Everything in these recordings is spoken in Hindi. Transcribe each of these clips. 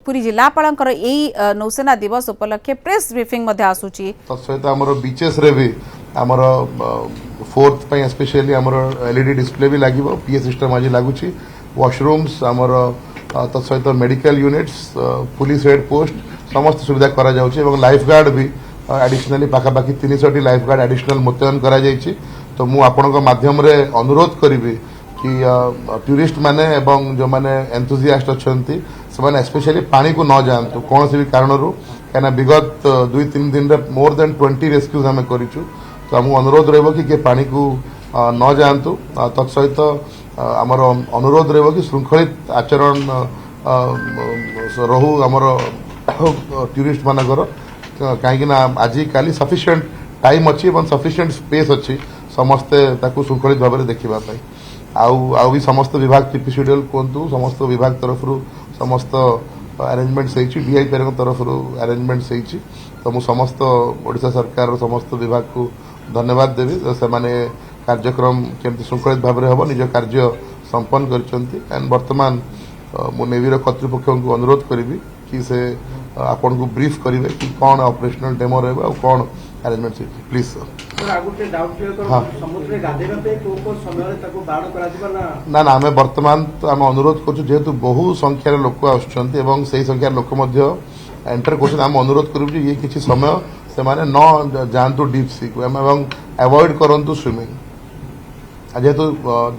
पुरी जिलापालंकर एई नौसेना दिवस उपलक्षे प्रेस ब्रीफिंग मध्ये आसुची तत्सहित आमर बीचेस रे भी आमर फोर्थ पे स्पेशली आमर एलईडी डिस्प्ले भी लागिवो पीए सिस्टम आज लागुची वॉशरूम्स आमर तत्सहित medical units police head post समस्त सुविधा करा जाउची एवं लाइफ गार्ड भी एडिशनली पाखापाखि 300 टी लाइफ गार्ड एडिशनल मुतयन करा जाइची। तो मु आपनक माध्यम रे अनुरोध करिवि कि टूरिस्ट माने एवं जो माने एंथुसियास्ट अछंती से माने स्पेशली पानी को न जानतु कौन से भी कारणरू कहना विगत 2-3 दिन रे मोर देन 20 रेस्क्यूज हमें करिछु। तो हम अनुरोध रहबो कि पानी को न जानतु तत्सहित आमर अनुरोध रहबो कि श्रृंखलित आचरण रहू आमर टूरिस्ट मानकर कहीं आज काली सफिशिएंट टाइम अच्छी सफिशिएंट स्पेस अच्छी समस्ते ताकू श्रृंखलित भाव में देखा आउ भी समस्त विभाग टीपीसीडीएल कहतु समस्त विभाग तरफ समस्त अरेंजमेंट्स डीआईपी तरफ अरेंजमेंट्स तो मु समस्त ओडिशा सरकार समस्त विभाग को धन्यवाद देवी से माने कार्यक्रम केमती श्रृंखलित भाव में हम निज कार्य संपन्न कर वर्तमान मु नेवी कर्तृपक्ष को अनुरोध करी कि से आपन को ब्रीफ करेंगे कि कौन ऑपरेशनल डेमो रहे और कौन अरेंजमेंट प्लीज सर ना आम बर्तमान तो आम अनुरोध कर जेहेतु बहु संख्यार लोक आसुँच संख्यार लोक एंटर कर अनुरोध करूँ ये किसी समय से न जातु डीप सी को अवॉइड करूँ स्विमिंग जेहेतु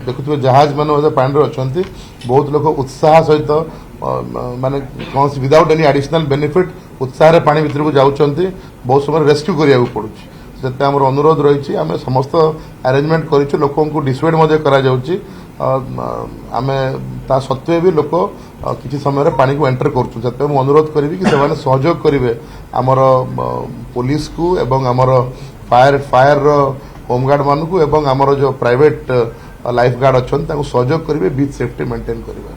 देखुए जहाज मान पानी अच्छा बहुत लोग उत्साह सहित माने कौन विदाउट एनी एडिशनल बेनिफिट उत्साह पानी भीतर को जाऊँच बहुत समय रेस्क्यू करा पड़ू से अनुरोध रही आम समस्त अरेंजमेंट कर लोक डिसुएड आम ता सत्वे भी लोक किसी समय पानी को एंटर कर अनुरोध करी कि सहयोग करेंगे आमर पुलिस को एवं आमर फायर होमगार्ड मान को एवं आमर जो प्राइवेट लाइफ गार्ड अच्छा सहयोग करेंगे बीच सेफ्टी मेंटेन करेंगे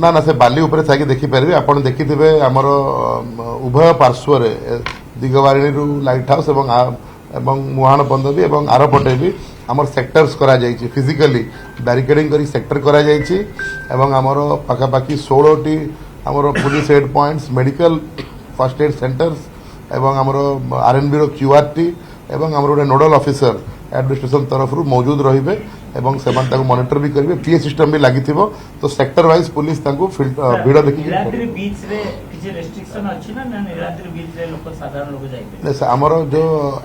ना ना से बाली उपरे थाकी देखि पारे आपण देखिथिबे हमर उभय पार्श्व रे दिगवारिणी रु लाइट हाउस एवं मुहाण बंद भी एवं आर पटे भी हमर सेक्टर्स करा जायछि फिजिकली बैरिकेडिंग करी सेक्टर करा जायछि एवं हमर पाखापाखि 16 टी हमर police head points medical first aid centres एवं हमर आरएनबी रो क्यूआरटी एवं हमर गोटे नोडल ऑफिसर एडमिनिस्ट्रेशन तरफ मौजूद रहिबे एवं सेमान ताको मॉनिटर भी करिवे पीए सिस्टम भी लागिथिबो तो सेक्टर वाइज पुलिस ताको भिड़ देखि नीलाद्रि बीच रे किछि रेस्ट्रिक्शन अछि ना नीलाद्रि बीच रे लोक साधारण लोक जाइबे नै हमर जो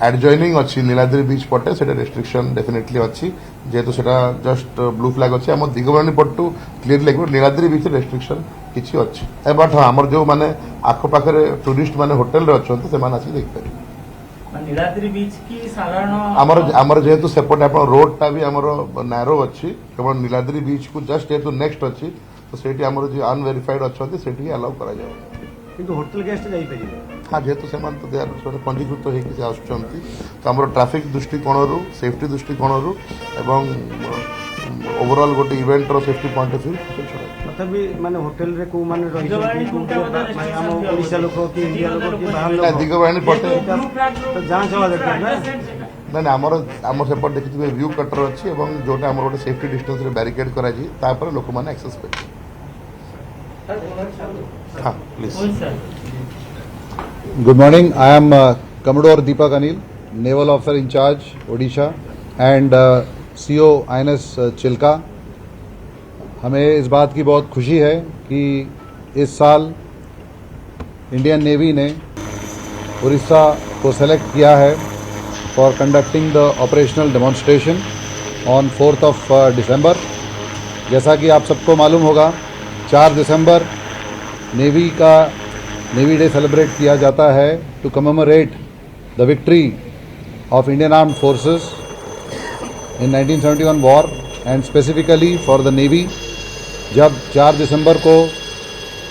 एडजॉइनिंग अछि नीलाद्रि बीच पटे सेटा रेस्ट्रिक्शन डेफिनेटली अछि जेतो सेटा जस्ट ब्लू फ्लैग अछि हम दिगवाणी पट्टू क्लियर लागो नीलाद्रि बीच रेस्ट्रिक्शन किछि अछि ए बट हमर जो माने आखो पाखरे टूरिस्ट माने होटल रे अछंती से माने आसी देख पारे नीलाद्रि बीच की साधारण आमर जेहेतु सेपटे आप रोड टा भी आमर नैरो अच्छी केवल नीलाद्रि बीच को जस्ट जेहेतु नेक्स्ट अच्छी तो सेठी आमर जो अनवेरीफाइड अच्छा सेठी अलाउ करा जाए किंतु होटल गेस्ट जाई परिबे हां जेहेतु सेमान तो देयर सोटे पंजीकृत होई कि आसुचंती तो आमर ट्रैफिक दृष्टिकोण रु सेफ्टी दृष्टिकोण रु एवं ओवरऑल गोटे इवेंट रो सेफ्टी पॉइंट ऑफ व्यू तथापि माने होटल रे को माने रही माने हम ओडिसा लोक कि इंडिया लोक कि बाहर लोक दिगवाणी पटे तो जांच हवा दरकार ना ना आमर सेपट देखिथिबे व्यू कटर अछि एवं जोटा आमर गोटे सेफ्टी डिस्टेंस रे बैरिकेड करा जी तापर लोक माने एक्सेस कर हां please good morning I am commodore Deepak Anil naval officer incharge Odisha and CO INS Chilka. हमें इस बात की बहुत खुशी है कि इस साल इंडियन नेवी ने उड़ीसा को सेलेक्ट किया है for conducting the operational demonstration on 4th of December। जैसा कि आप सबको मालूम होगा 4 दिसंबर नेवी डे सेलिब्रेट किया जाता है to commemorate the victory of Indian armed forces in 1971 war and specifically for the navy. जब 4 दिसंबर को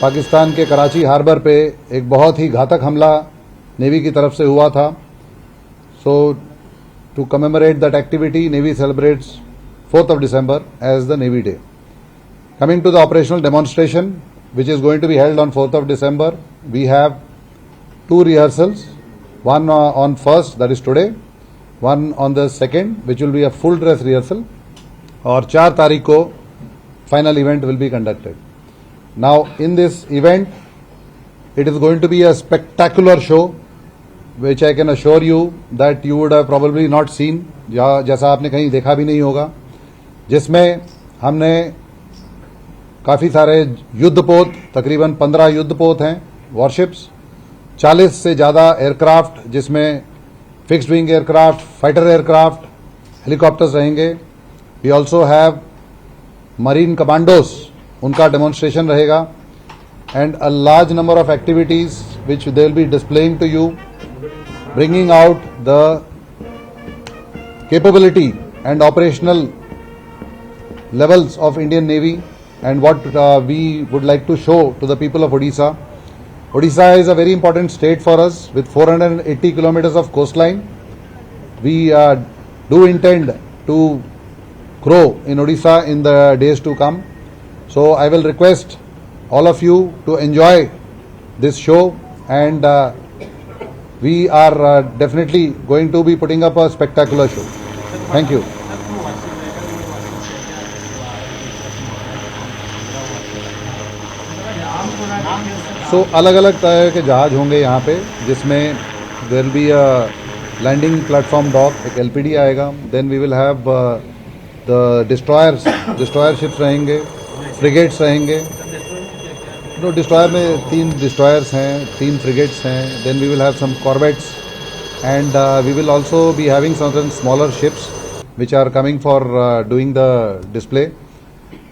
पाकिस्तान के कराची हार्बर पे एक बहुत ही घातक हमला नेवी की तरफ से हुआ था, so to commemorate that activity navy celebrates 4th of December as the Navy Day. Coming to the operational demonstration which is going to be held on 4th of December, we have 2 rehearsals, one on 1st, that is today, one on the 2nd, which will be a full dress rehearsal. और 4 तारीख को final event will be conducted. Now in this event it is going to be a spectacular show which I can assure you that you would have probably not seen, जैसा आपने कहीं देखा भी नहीं होगा, जिसमें हमने काफ़ी सारे युद्धपोत, तकरीबन 15 युद्धपोत हैं, वॉरशिप्स, 40 से ज़्यादा एयरक्राफ्ट, जिसमें fixed wing aircraft, fighter aircraft, helicopters रहेंगे. We also have marine commandos, उनका डेमोन्स्ट्रेशन रहेगा, and a large number of activities which they will be displaying to you, bringing out the capability and operational levels of Indian Navy and what we would like to show to the people of Odisha. Odisha is a very important state for us with 480 kilometers of coastline. We do intend to grow in Odisha in the days to come. So I will request all of you to enjoy this show, and we are definitely going to be putting up a spectacular show. Thank you. So अलग अलग तरह के जहाज होंगे यहाँ पे, जिसमें there will be a landing platform dock, एक LPD आएगा, then we will have the destroyer ships रहेंगे, frigates रहेंगे. No, destroyer में 3 destroyers हैं, 3 frigates हैं, then we will have some corvettes, and we will also be having some smaller ships which are coming for doing the display.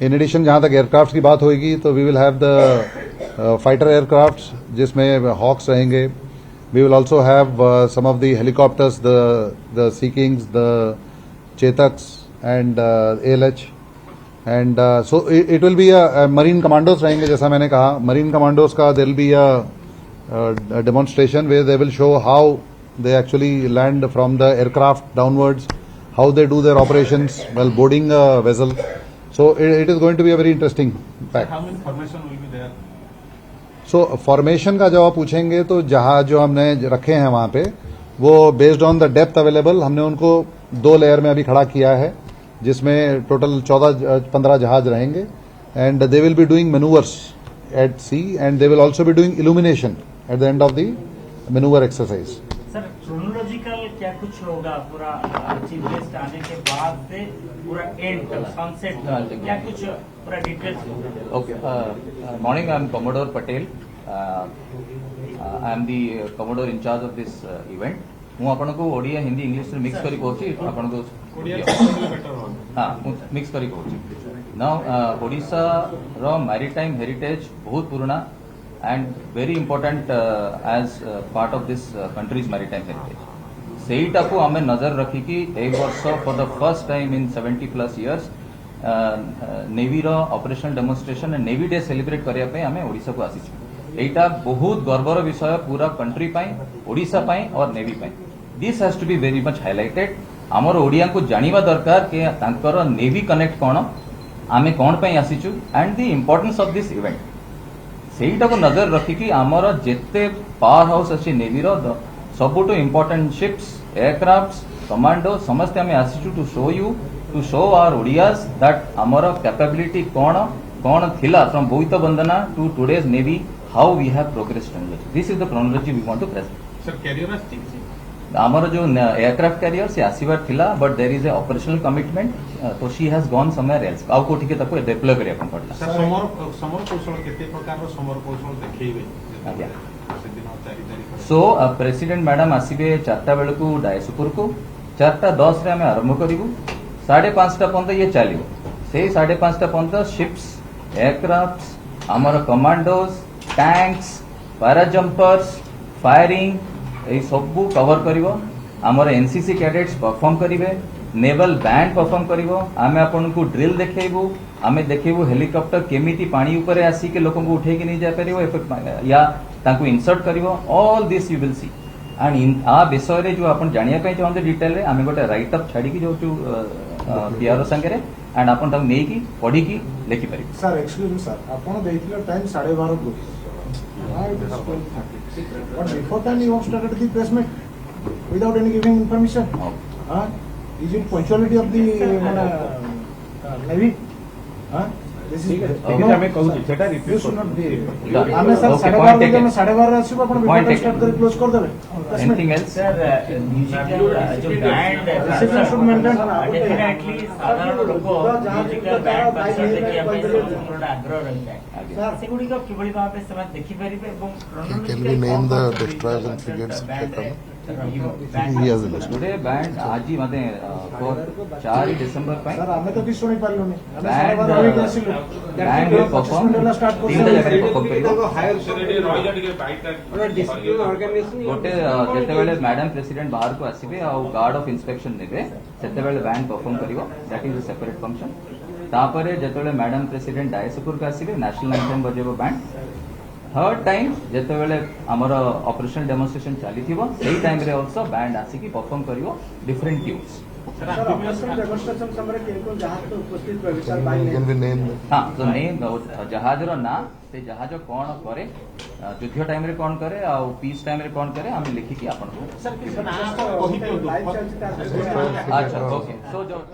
In addition, जहाँ तक aircrafts की बात होगी, तो we will have the fighter aircrafts, जिसमें Hawks रहेंगे. We will also have some of the helicopters, the Sea Kings, the Chetaks, and ALH. And so it will be a marine commandos रहेंगे, जैसा मैंने कहा. Marine commandos का there will be a demonstration where they will show how they actually land from the aircraft downwards, how they do their operations while boarding a vessel. So it is going to be a very interesting fact. How many formation will be there? So formation का जब आप पूछेंगे, तो जहाज जो हमने रखे हैं वहाँ पे, वो based on the depth available, हमने उनको 2 लेयर में अभी खड़ा किया है, जिसमें टोटल 14-15 जहाज रहेंगे. And they will be doing manoeuvres at sea, and they will also be doing illumination at the end of the manoeuvre exercise. Sir chronological क्या कुछ होगा पूरा चीफ गेस्ट आने के बाद से पूरा एंड तक सनसेट तक क्या कुछ पूरा डिटेल्स होगा? Okay. Morning. I am Commodore Patel. I am the Commodore in charge of this event. ମୁଁ ଆପଣଙ୍କୁ ଓଡ଼ିଆ ହିନ୍ଦୀ ଇଂଲିଶରେ ମିକ୍ସ କରି କହୁଛି, ଆପଣଙ୍କୁ ହଁ ମୁଁ ମିକ୍ସ କରି କହୁଛି. ନାଉ ଓଡ଼ିଶାର ମ୍ୟାରିଟାଇମ୍ ହେରିଟେଜ୍ ବହୁତ ପୁରୁଣା and very important as part of this country's maritime heritage. ସେଇଟାକୁ ଆମେ ନଜର ରଖିକି ଏଇ ବର୍ଷ for the first time in 70+ years ନେଭିର operational demonstration navy day celebrate କରିବା ପାଇଁ ଆମେ ଓଡ଼ିଶାକୁ ଆସିଛୁ. ଏଇଟା ବହୁତ ଗର୍ବର ବିଷୟ ପୁରା କଣ୍ଟ୍ରି ପାଇଁ, ଓଡ଼ିଶା ପାଇଁ और ନେଭି ପାଇଁ. This has two B very much highlighted. ଆମର ଓଡ଼ିଆଙ୍କୁ ଜାଣିବା ଦରକାର କି ତାଙ୍କର ନେଭି କନେକ୍ଟ କ'ଣ, ଆମେ କ'ଣ ପାଇଁ ଆସିଛୁ, and the importance of this event. ସେଇଟାକୁ ନଜର ରଖିକି ଆମର ଯେତେ ପାୱାର ହାଉସ୍ ଅଛି ନେଭିର ସବୁଠୁ ଇମ୍ପୋର୍ଟାଣ୍ଟ ସିପ୍ସ, ଏୟାରକ୍ରାଫ୍ଟ, କମାଣ୍ଡୋ ସମସ୍ତେ ଆମେ ଆସିଛୁ to show you, to show our Odias that ଆମର କ୍ୟାପାବିଲିଟି କ'ଣ କ'ଣ ଥିଲା from Boita Bandana to today's navy, how we have progressed in this is the chronology we want to present. Sir carrier आछि ଆମର जो एयरक्राफ्ट कैरियर से आसीबार थिला, but there is a operational commitment, तो she has gone somewhere else. आउ कोठी के ताको डिप्लॉय करिया कोन पड़ला. सर समर कौशल केते प्रकार रो समर कौशल देखैबे आज्ञा. से दिन 4 तारिख सो प्रेसिडेंट मैडम आसीबे 4टा बेल को डायसपुर को, 4:10 रे हमें आरंभ करिवु, 5:30 पर्यंत ये चलिवो. से 5:30 पर्यंत शिप्स, एयरक्राफ्ट्स, हमर कमांडोज, टैंक्स, पैराजंपर्स, फायरिंग এই সবু কভর করিব. আমার এনসিসি ক্যাডেটস परफॉर्म करिवे, नेवल बैंड परफॉर्म करिवो. आमे आपनको ड्रिल देखेबू, आमे देखेबू हेलिकॉप्टर केमिति पानी ऊपर आसी के लोगों को उठे के नहीं जा परिवो या तांको इंसर्ट करिवो. All this you will see. And इन आ विषय रे जो आपण जानिया पई चाहते डिटेल रे आमे गोटे राइट अप छाडी की जो पीआरओ संगे रे एंड आपण ताको नेई की पढी की लिखि परिबो. सर एक्सक्यूज मी सर, आपण देथिला टाइम 12:30 को. But before that you have started the press meet without any giving information. Is it punctuality of the Navy? Huh? This is ticket ଆମେ କହୁଛୁ ସେଟା You repeat should not be. Done. ଆମେ ସାର୍ Okay, 12:30 point ରେ taken. ଆମେ 12:30 ଆସିବୁ ଆପଣ Point ବିଫୋର taken. ଷ୍ଟାର୍ଟ କରି କ୍ଲୋଜ କରିଦେବେ Anything else? सर म्यूजिकल जो band Discipline should maintain. Definitely साधारण लोक म्यूजिकल बैंड कनसर्ट देखिया ପାଇଁ ସମସ୍ତଙ୍କର ଆଗ୍ରହ ରହିଥାଏ ଆଜ୍ଞା। ସେଗୁଡ଼ିକ କିଭଳି ଭାବେ ସେମାନେ ଦେଖିପାରିବେ ଏବଂ Can we name the destroyers and frigates taken? He has a list. Today band आज ही माने 4 डिसेंबर ପାଇଁ ସାର୍ ଆମେ ତ କିଛି ଶୁଣି ପାରିଲୁନି ଆମେ बैंड 12:30 ରେ ଆସିଲୁ बैंड will perform ଷ୍ଟାର୍ଟ तीन जगह perform करिवो गोटे जेतेबेले मैडम प्रेसिडेंट बाहर को आसीबे आ गार्ड ऑफ इंस्पेक्शन नेबे सेतेबेले बैंड परफॉर्म करिवो that is a separate function तापरे जेतेबेले मैडम प्रेसिडेंट डायसपुर को आसीबे नेशनल एंथम बजेबो बैंड थर्ड टाइम जेतेबेले हमर ऑपरेशनल डेमोन्स्ट्रेशन चलीथिबो सेही टाइम रे आल्सो बैंड आसीकी परफॉर्म करिवो different tunes sir operation demonstration समय केको जहाज तो उपस्थित रहे सर बाई Can we name them? हाँ तो नेम जहाज रो ना से जहाज कौन करे युद्ध टाइम रे कौन करे आ पीस टाइम रे कौन करे हम लिखिकी आपन को सर किस ना कहि दियो अच्छा ओके सो जो